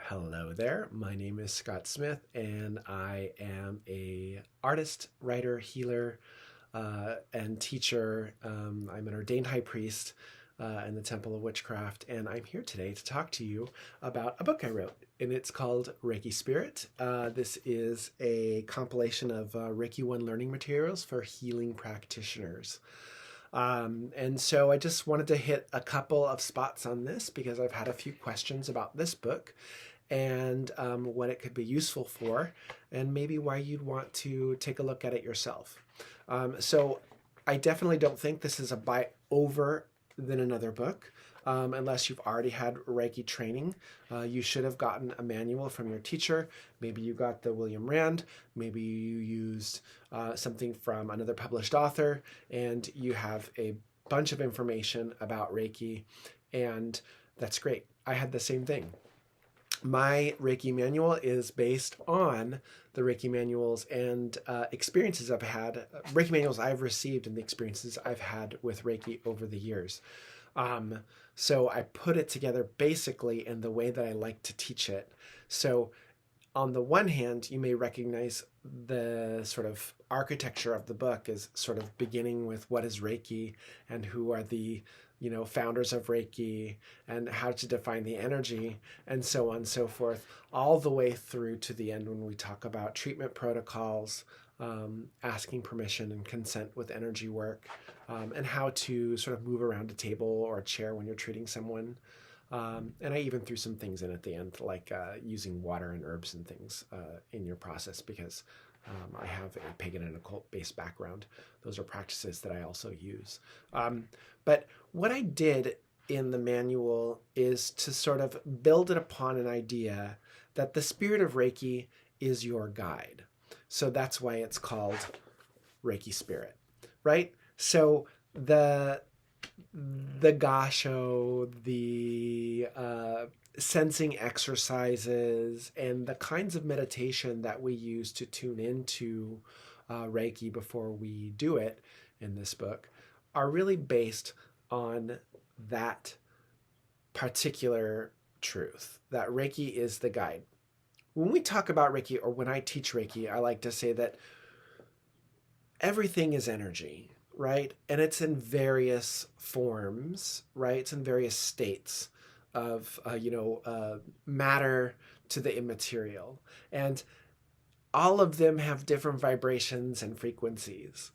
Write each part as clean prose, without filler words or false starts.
Hello there. My name is Scott Smith, and I am a artist, writer, healer, and teacher. I'm an ordained high priest in the Temple of Witchcraft, and I'm here today to talk to you about a book I wrote, and it's called Reiki Spirit. This is a compilation of Reiki 1 learning materials for healing practitioners. And so I just wanted to hit a couple of spots on this because I've had a few questions about this book and what it could be useful for, and maybe why you'd want to take a look at it yourself. So I definitely don't think this is a buy over than another book. Unless you've already had Reiki training. You should have gotten a manual from your teacher. Maybe you got the William Rand. Maybe you used something from another published author, and you have a bunch of information about Reiki, and that's great. I had the same thing. My Reiki manual is based on the Reiki manuals and experiences I've had, Reiki manuals I've received and the experiences I've had with Reiki over the years. So I put it together basically in the way that I like to teach it. So on the one hand, you may recognize the sort of architecture of the book is sort of beginning with what is Reiki and who are the founders of Reiki and how to define the energy and so on and so forth, all the way through to the end when we talk about treatment protocols, asking permission and consent with energy work, and how to sort of move around a table or a chair when you're treating someone. And I even threw some things in at the end, like using water and herbs and things in your process because I have a pagan and occult-based background. Those are practices that I also use. But what I did in the manual is to sort of build it upon an idea that the spirit of Reiki is your guide. So that's why it's called Reiki Spirit, right? So the gasho, the sensing exercises, and the kinds of meditation that we use to tune into Reiki before we do it in this book are really based on that particular truth, that Reiki is the guide. When we talk about Reiki, or when I teach Reiki, I like to say that everything is energy, right? And it's in various forms, right? It's in various states of, matter to the immaterial. And all of them have different vibrations and frequencies.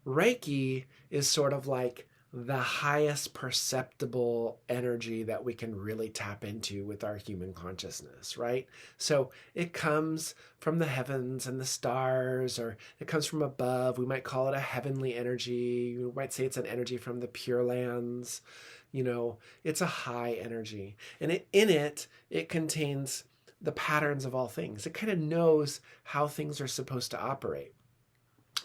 Reiki is sort of like the highest perceptible energy that we can really tap into with our human consciousness, right? So it comes from the heavens and the stars, or it comes from above. We might call it a heavenly energy. We might say it's an energy from the Pure Lands. It's a high energy. And in it contains the patterns of all things. It kind of knows how things are supposed to operate.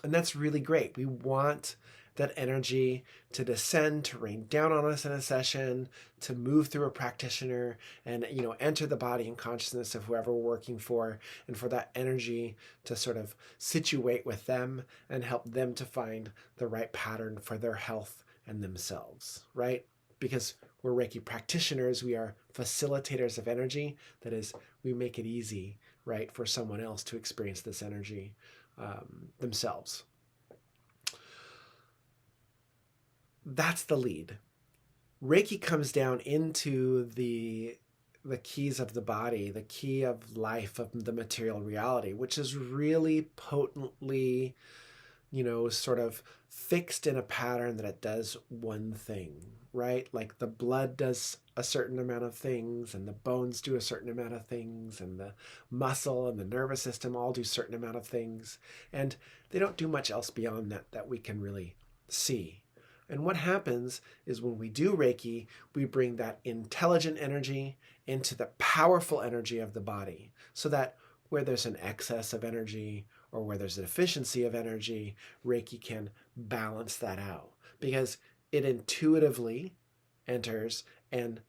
And that's really great. We want that energy to descend, to rain down on us in a session, to move through a practitioner and, enter the body and consciousness of whoever we're working for, and for that energy to sort of situate with them and help them to find the right pattern for their health and themselves, right? Because we're Reiki practitioners, we are facilitators of energy. That is, we make it easy, right, for someone else to experience this energy themselves. That's the lead. Reiki comes down into the keys of the body, the key of life, of the material reality, which is really potently, sort of fixed in a pattern that it does one thing, right? Like the blood does a certain amount of things, and the bones do a certain amount of things, and the muscle and the nervous system all do a certain amount of things. And they don't do much else beyond that we can really see. And what happens is when we do Reiki, we bring that intelligent energy into the powerful energy of the body, so that where there's an excess of energy or where there's a deficiency of energy, Reiki can balance that out, because it intuitively enters and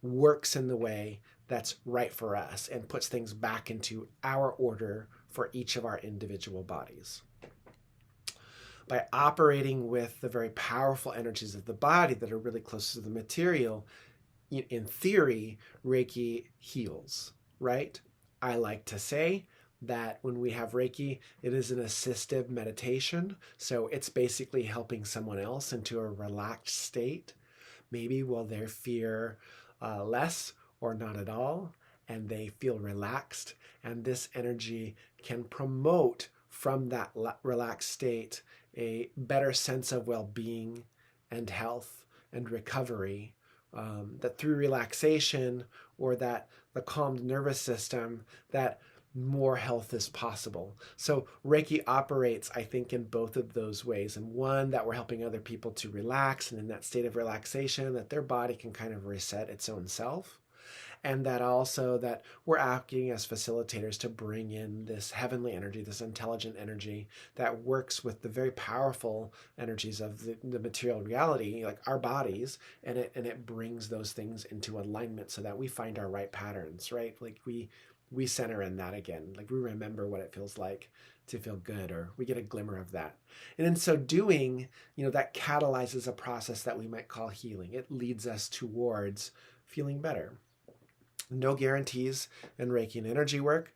works in the way that's right for us and puts things back into our order for each of our individual bodies. By operating with the very powerful energies of the body that are really close to the material, in theory, Reiki heals, right? I like to say that when we have Reiki, it is an assistive meditation. So it's basically helping someone else into a relaxed state. Maybe will their fear less or not at all, and they feel relaxed. And this energy can promote from that relaxed state a better sense of well-being and health and recovery. That through relaxation or that the calmed nervous system, that more health is possible. So Reiki operates, I think, in both of those ways. And one, that we're helping other people to relax, and in that state of relaxation, that their body can kind of reset its own self. And that also that we're acting as facilitators to bring in this heavenly energy, this intelligent energy that works with the very powerful energies of the material reality, like our bodies, and it brings those things into alignment so that we find our right patterns, right? Like we center in that again, like we remember what it feels like to feel good, or we get a glimmer of that. And in so doing, that catalyzes a process that we might call healing. It leads us towards feeling better. No guarantees in Reiki and energy work,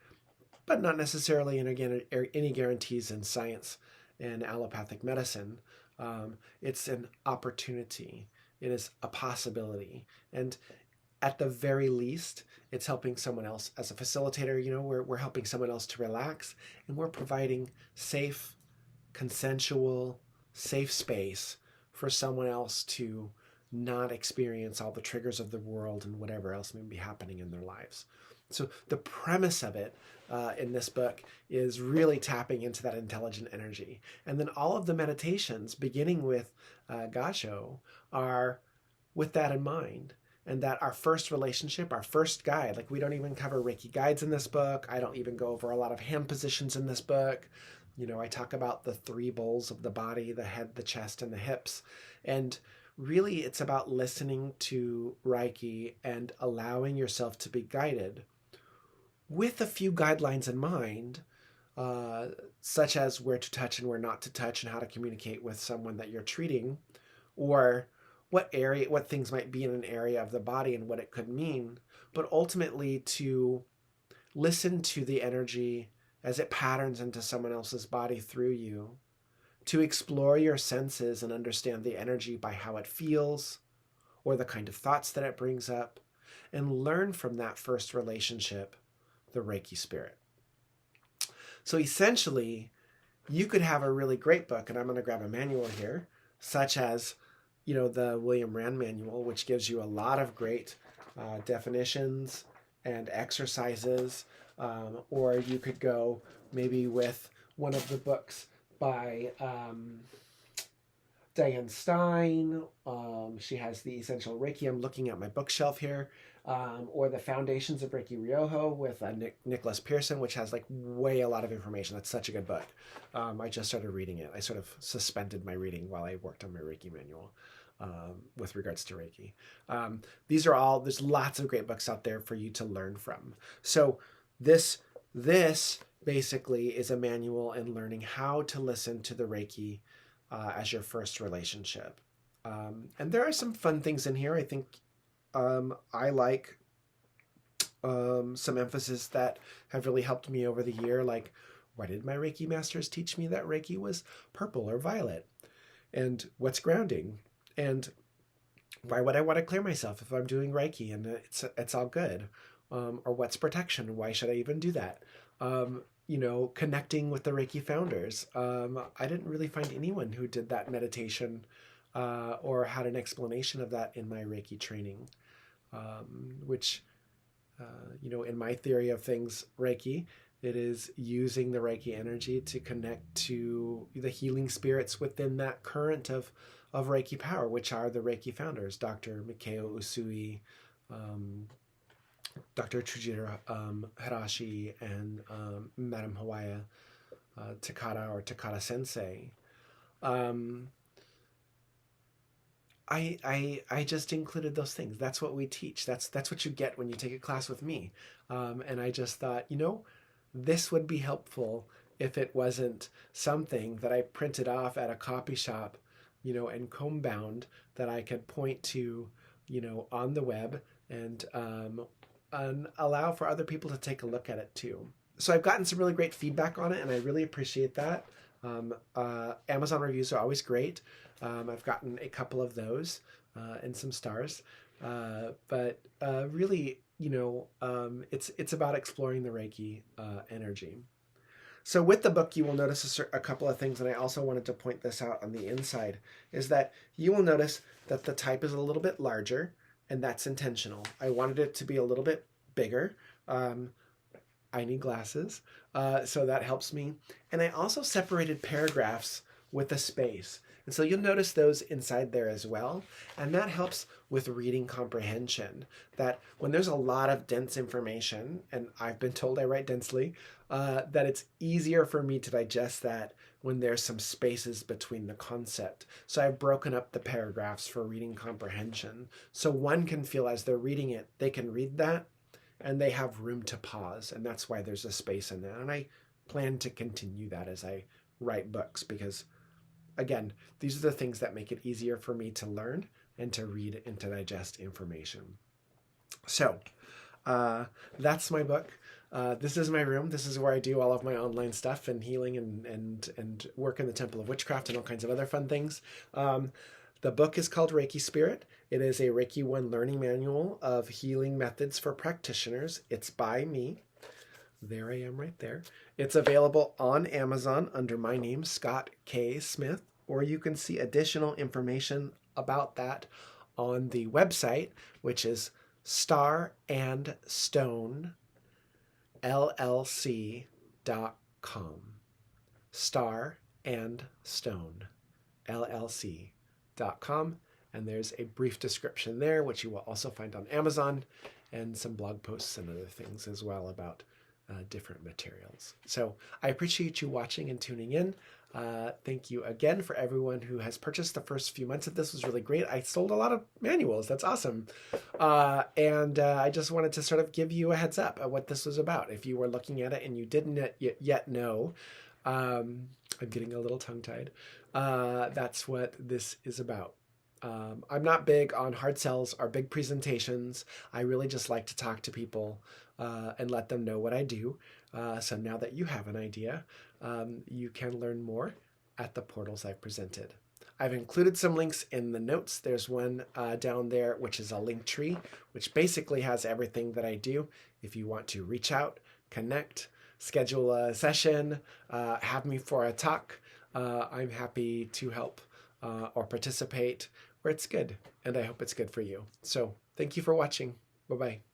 but not necessarily any guarantees in science and allopathic medicine. It's an opportunity. It is a possibility. And at the very least, it's helping someone else. As a facilitator, we're helping someone else to relax, and we're providing safe, consensual, safe space for someone else to not experience all the triggers of the world and whatever else may be happening in their lives. So the premise of it in this book is really tapping into that intelligent energy. And then all of the meditations, beginning with Gassho, are with that in mind. And that our first relationship, our first guide, like we don't even cover Reiki guides in this book. I don't even go over a lot of hand positions in this book. I talk about the 3 bowls of the body, the head, the chest, and the hips. And really, it's about listening to Reiki and allowing yourself to be guided with a few guidelines in mind, such as where to touch and where not to touch, and how to communicate with someone that you're treating, or what things might be in an area of the body and what it could mean, but ultimately to listen to the energy as it patterns into someone else's body through you, to explore your senses and understand the energy by how it feels or the kind of thoughts that it brings up, and learn from that first relationship, the Reiki Spirit. So essentially, you could have a really great book, and I'm going to grab a manual here, such as, the William Rand manual, which gives you a lot of great definitions and exercises, or you could go maybe with one of the books by Diane Stein. She has the Essential Reiki. I'm looking at my bookshelf here. Or the Foundations of Reiki Ryoho with Nicholas Pearson, which has way a lot of information. That's such a good book. I just started reading it. I sort of suspended my reading while I worked on my Reiki manual with regards to Reiki. There's lots of great books out there for you to learn from. So this basically is a manual in learning how to listen to the Reiki as your first relationship. And there are some fun things in here. I think I like some emphasis that have really helped me over the year, like, why did my Reiki masters teach me that Reiki was purple or violet? And what's grounding? And why would I want to clear myself if I'm doing Reiki and it's all good? Or what's protection? Why should I even do that? Connecting with the Reiki founders. I didn't really find anyone who did that meditation or had an explanation of that in my Reiki training, which, in my theory of things, Reiki, it is using the Reiki energy to connect to the healing spirits within that current of Reiki power, which are the Reiki founders, Dr. Mikao Usui, Dr. Chujiro Hirashi, and Madame Hawaya Takada, or Takada Sensei. I just included those things. That's what we teach. That's what you get when you take a class with me. And I just thought, this would be helpful if it wasn't something that I printed off at a copy shop, and comb bound, that I could point to, on the web and allow for other people to take a look at it too. So I've gotten some really great feedback on it, and I really appreciate that. Amazon reviews are always great. I've gotten a couple of those and some stars. But really, it's about exploring the Reiki energy. So with the book, you will notice a couple of things, and I also wanted to point this out on the inside, is that you will notice that the type is a little bit larger, and that's intentional. I wanted it to be a little bit bigger. I need glasses, so that helps me. And I also separated paragraphs with a space. And so you'll notice those inside there as well. And that helps with reading comprehension, that when there's a lot of dense information, and I've been told I write densely, that it's easier for me to digest that when there's some spaces between the concept. So I've broken up the paragraphs for reading comprehension. So one can feel as they're reading it, they can read that and they have room to pause. And that's why there's a space in there. And I plan to continue that as I write books, because again, these are the things that make it easier for me to learn and to read and to digest information. So that's my book. This is my room. This is where I do all of my online stuff and healing and work in the Temple of Witchcraft and all kinds of other fun things. The book is called Reiki Spirit. It is a Reiki 1 learning manual of healing methods for practitioners. It's by me. There I am right there. It's available on Amazon under my name, Scott K. Smith, or you can see additional information about that on the website, which is starandstone.llc.com. starandstone.llc.com. And there's a brief description there, which you will also find on Amazon, and some blog posts and other things as well about different materials. So I appreciate you watching and tuning in. Thank you again for everyone who has purchased the first few months of this. Was really great. I sold a lot of manuals. That's awesome. And I just wanted to sort of give you a heads up of what this was about. If you were looking at it and you didn't yet know, I'm getting a little tongue-tied. That's what this is about. I'm not big on hard sells or big presentations. I really just like to talk to people and let them know what I do. So now that you have an idea, you can learn more at the portals I've presented. I've included some links in the notes. There's one down there, which is a link tree, which basically has everything that I do. If you want to reach out, connect, schedule a session, have me for a talk, I'm happy to help or participate where it's good. And I hope it's good for you. So thank you for watching. Bye-bye.